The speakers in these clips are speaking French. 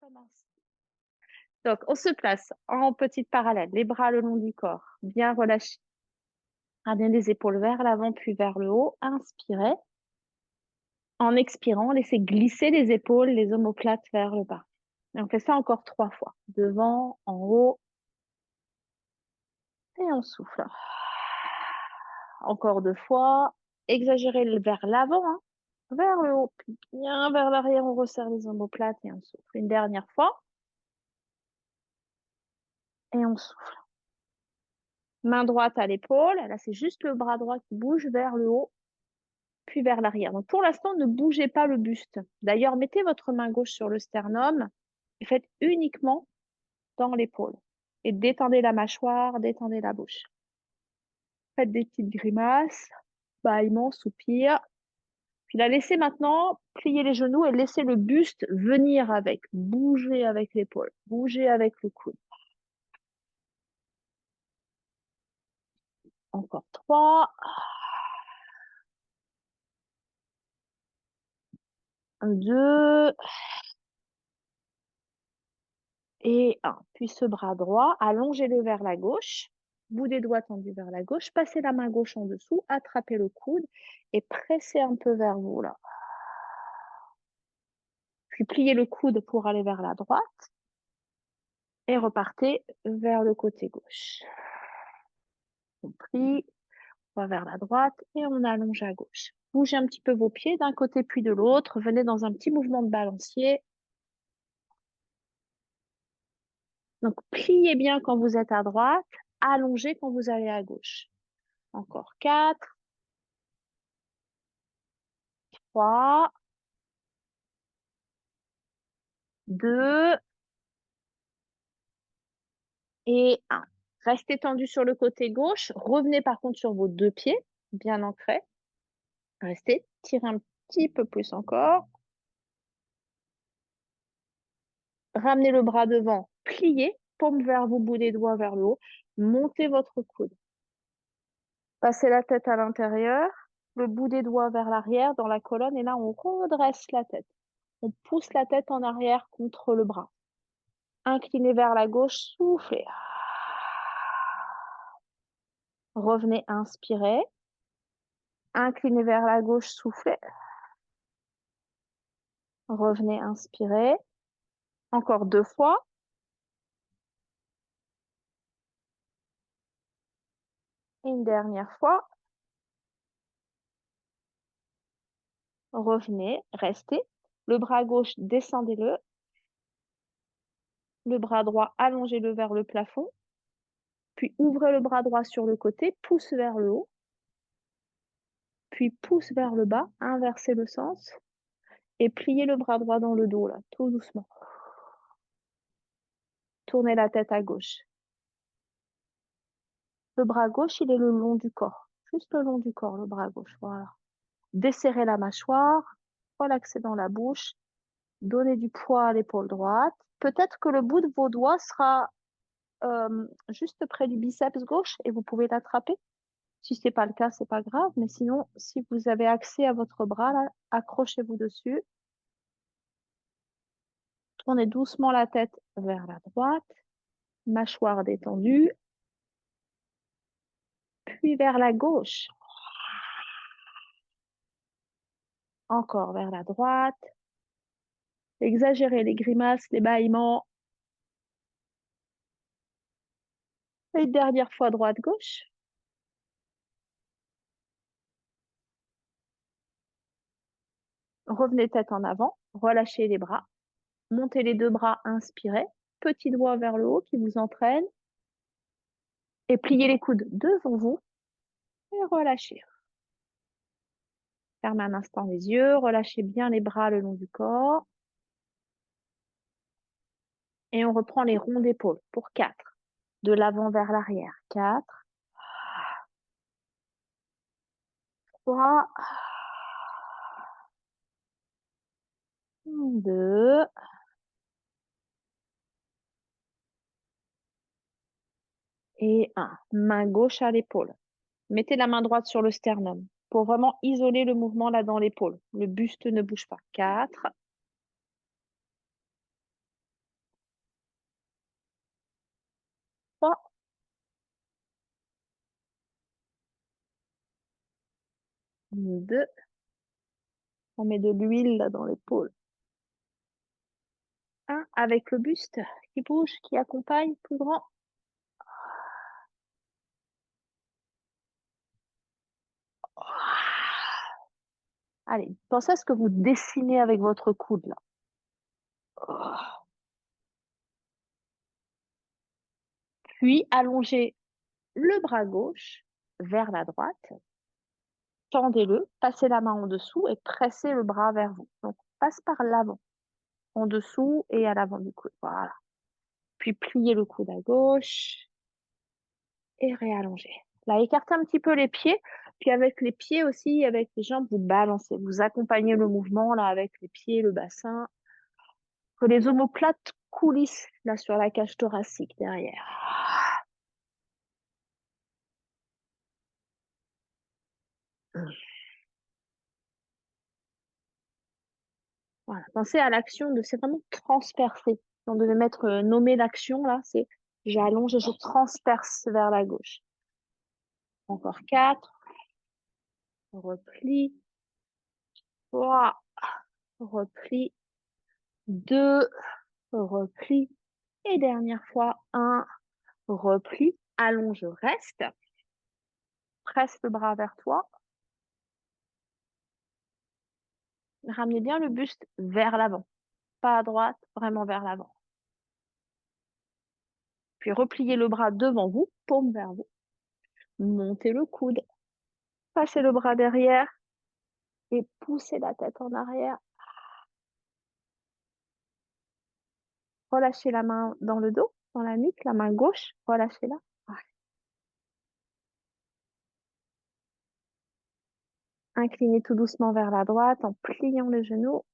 comme ainsi. Donc, on se place en petite parallèle, les bras le long du corps, bien relâchés. Ramenez les épaules vers l'avant, puis vers le haut. Inspirez. En expirant, laissez glisser les épaules, les omoplates vers le bas. Et on fait ça encore 3 fois. Devant, en haut, et on souffle. Encore 2 fois. Exagérez vers l'avant, hein, vers le haut, puis bien vers l'arrière, on resserre les omoplates et on souffle. Une dernière fois. Et on souffle. Main droite à l'épaule. Là, c'est juste le bras droit qui bouge vers le haut, puis vers l'arrière. Donc, pour l'instant, ne bougez pas le buste. D'ailleurs, mettez votre main gauche sur le sternum et faites uniquement dans l'épaule. Et détendez la mâchoire, détendez la bouche. Faites des petites grimaces, bâillements, soupirs. Puis la laissez maintenant plier les genoux et laissez le buste venir avec. Bougez avec l'épaule, bougez avec le coude. Encore 3. 2. Et 1. Puis ce bras droit, allongez-le vers la gauche. Bout des doigts tendus vers la gauche. Passez la main gauche en dessous, attrapez le coude et pressez un peu vers vous là. Puis pliez le coude pour aller vers la droite et repartez vers le côté gauche. On plie, on va vers la droite et on allonge à gauche. Bougez un petit peu vos pieds d'un côté puis de l'autre. Venez dans un petit mouvement de balancier. Donc, pliez bien quand vous êtes à droite, allongez quand vous allez à gauche. Encore 4, 3, 2 et 1. Restez tendu sur le côté gauche. Revenez par contre sur vos 2 pieds, bien ancrés. Restez, tirez un petit peu plus encore. Ramenez le bras devant, pliez, paume vers vous, bout des doigts vers le haut. Montez votre coude. Passez la tête à l'intérieur, le bout des doigts vers l'arrière dans la colonne et là on redresse la tête. On pousse la tête en arrière contre le bras. Inclinez vers la gauche, soufflez. Revenez, inspirez. Inclinez vers la gauche, soufflez. Revenez, inspirez. Encore 2 fois. Et une dernière fois. Revenez, restez. Le bras gauche, descendez-le. Le bras droit, allongez-le vers le plafond. Puis ouvrez le bras droit sur le côté, pousse vers le haut. Puis pousse vers le bas, inversez le sens. Et pliez le bras droit dans le dos, là, tout doucement. Tournez la tête à gauche. Le bras gauche, il est le long du corps. Juste le long du corps, le bras gauche. Voilà. Desserrez la mâchoire, relaxez dans la bouche, donnez du poids à l'épaule droite. Peut-être que le bout de vos doigts sera juste près du biceps gauche et vous pouvez l'attraper. Si ce n'est pas le cas, c'est pas grave. Mais sinon, si vous avez accès à votre bras, là, accrochez-vous dessus. Tournez doucement la tête vers la droite, mâchoire détendue, puis vers la gauche. Encore vers la droite. Exagérez les grimaces, les bâillements. Et une dernière fois droite-gauche. Revenez tête en avant, relâchez les bras. Montez les 2 bras, inspirez. Petit doigt vers le haut qui vous entraîne. Et pliez les coudes devant vous. Et relâchez. Fermez un instant les yeux. Relâchez bien les bras le long du corps. Et on reprend les ronds d'épaules pour 4. De l'avant vers l'arrière. 4. 3. 2. Et 1. Main gauche à l'épaule. Mettez la main droite sur le sternum pour vraiment isoler le mouvement là dans l'épaule. Le buste ne bouge pas. 4. 2. On met de l'huile là dans l'épaule. 1 avec le buste qui bouge, qui accompagne, plus grand. Allez, pensez à ce que vous dessinez avec votre coude là. Puis allongez le bras gauche vers la droite. Tendez-le, passez la main en dessous et pressez le bras vers vous. Donc, passe par l'avant, en dessous et à l'avant du coude. Voilà. Puis pliez le coude à gauche et réallongez. Là, écartez un petit peu les pieds. Puis avec les pieds aussi, avec les jambes, vous balancez. Vous accompagnez le mouvement là avec les pieds, le bassin. Que les omoplates coulissent là sur la cage thoracique derrière. Voilà. Pensez à l'action de, c'est vraiment transpercer. Si on devait mettre, nommer l'action là, c'est j'allonge et je transperce vers la gauche. Encore 4. Repli. 3. Repli. 2. Repli. Et dernière fois, 1. Repli. Allonge, reste. Presse le bras vers toi. Ramenez bien le buste vers l'avant. Pas à droite, vraiment vers l'avant. Puis repliez le bras devant vous, paume vers vous. Montez le coude. Passez le bras derrière et poussez la tête en arrière. Relâchez la main dans le dos, dans la nuque, la main gauche, relâchez-la. Inclinez tout doucement vers la droite en pliant les genoux.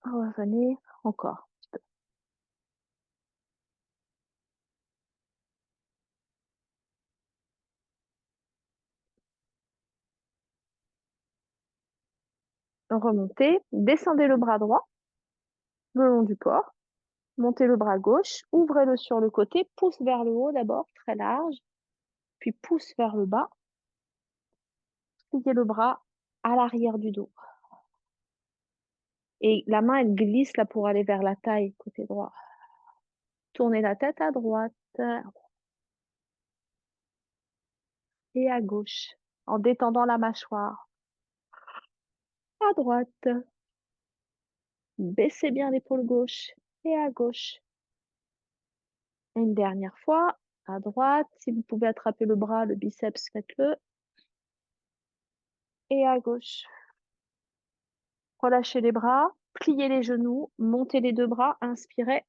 Revenez encore. Remontez, descendez le bras droit le long du corps. Montez le bras gauche, ouvrez-le sur le côté, pousse vers le haut d'abord, très large, puis pousse vers le bas. Pliez le bras à l'arrière du dos. Et la main, elle glisse là pour aller vers la taille, côté droit. Tournez la tête à droite et à gauche, en détendant la mâchoire. À droite. Baissez bien l'épaule gauche et à gauche. Une dernière fois, à droite. Si vous pouvez attraper le bras, le biceps, faites-le. Et à gauche. Relâchez les bras, pliez les genoux, montez les deux bras, inspirez.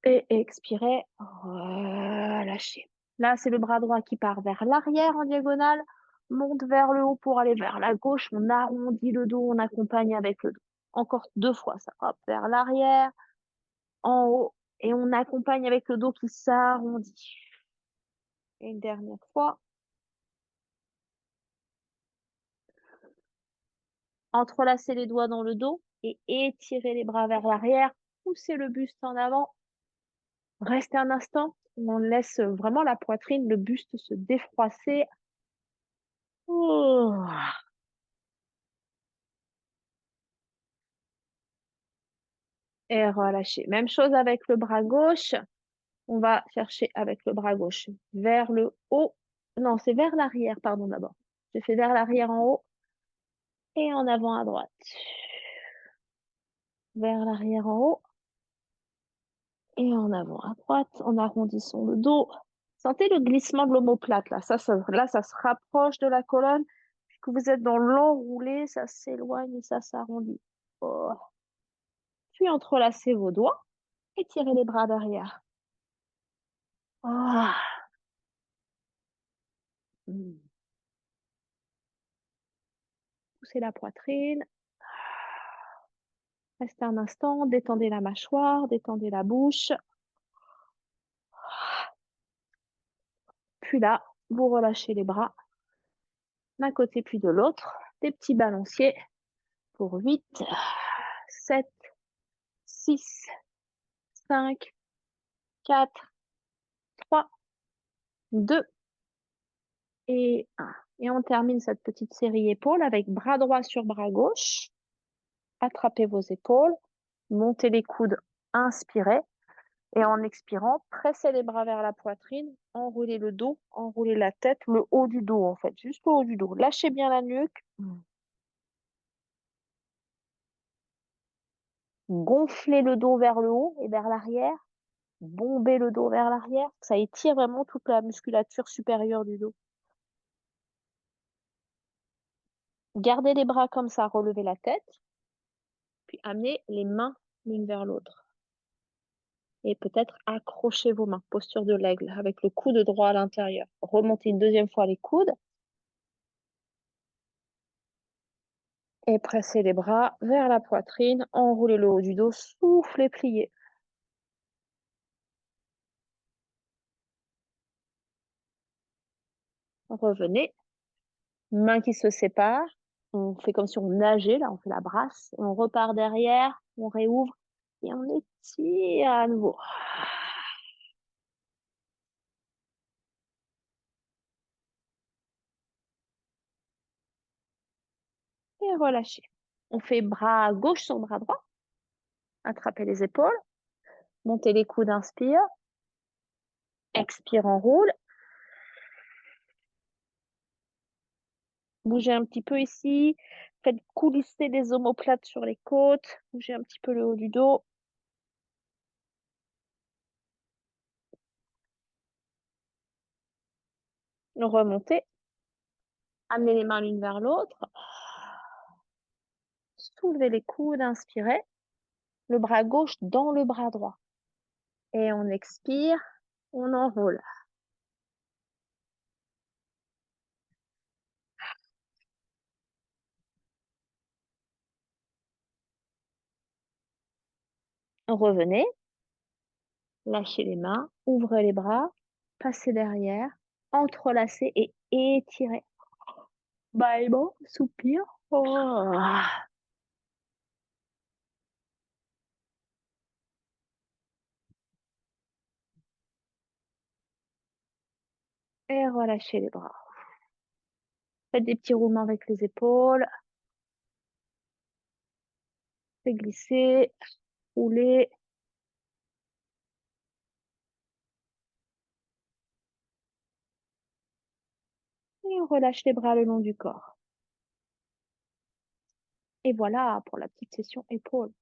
Et expirez, relâchez. Là, c'est le bras droit qui part vers l'arrière en diagonale, monte vers le haut pour aller vers la gauche. On arrondit le dos, on accompagne avec le dos. Encore 2 fois ça. Hop, vers l'arrière, en haut, et on accompagne avec le dos qui s'arrondit. Et une dernière fois. Entrelacez les doigts dans le dos et étirez les bras vers l'arrière. Poussez le buste en avant. Restez un instant. On laisse vraiment la poitrine, le buste se défroisser. Oh. Et relâchez. Même chose avec le bras gauche. On va chercher avec le bras gauche vers le haut. Non, c'est vers l'arrière, pardon, d'abord. Je fais vers l'arrière en haut et en avant à droite. Vers l'arrière en haut et en avant à droite, en arrondissant le dos. Sentez le glissement de l'omoplate, là. Là, ça se rapproche de la colonne. Puis que vous êtes dans l'enroulé, ça s'éloigne et ça s'arrondit. Oh. Puis entrelacez vos doigts et tirez les bras derrière. Oh. Poussez la poitrine. Restez un instant, détendez la mâchoire, détendez la bouche. Puis là, vous relâchez les bras d'un côté puis de l'autre. Des petits balanciers pour 8, 7, 6, 5, 4, 3, 2 et 1. Et on termine cette petite série épaules avec bras droit sur bras gauche. Attrapez vos épaules, montez les coudes, inspirez. Et en expirant, pressez les bras vers la poitrine, enroulez le dos, enroulez la tête, le haut du dos en fait, juste le haut du dos. Lâchez bien la nuque. Gonflez le dos vers le haut et vers l'arrière. Bombez le dos vers l'arrière. Ça étire vraiment toute la musculature supérieure du dos. Gardez les bras comme ça, relevez la tête. Puis amenez les mains l'une vers l'autre. Et peut-être accrochez vos mains, posture de l'aigle, avec le coude droit à l'intérieur. Remontez une deuxième fois les coudes. Et pressez les bras vers la poitrine, enroulez le haut du dos, soufflez, pliez. Revenez, mains qui se séparent. On fait comme si on nageait, là, on fait la brasse. On repart derrière, on réouvre et on étire à nouveau. Et relâchez. On fait bras gauche sur bras droit. Attrapez les épaules. Montez les coudes, inspire. Expire, enroule. Bougez un petit peu ici. Faites coulisser les omoplates sur les côtes. Bougez un petit peu le haut du dos. Remontez. Amenez les mains l'une vers l'autre. Soulevez les coudes, inspirez. Le bras gauche dans le bras droit. Et on expire, on enroule. Revenez, lâchez les mains, ouvrez les bras, passez derrière, entrelacez et étirez. Bâillement, soupir. Oh. Et relâchez les bras. Faites des petits roulements avec les épaules. Faites glisser, rouler. Et on relâche les bras le long du corps. Et voilà pour la petite session épaules.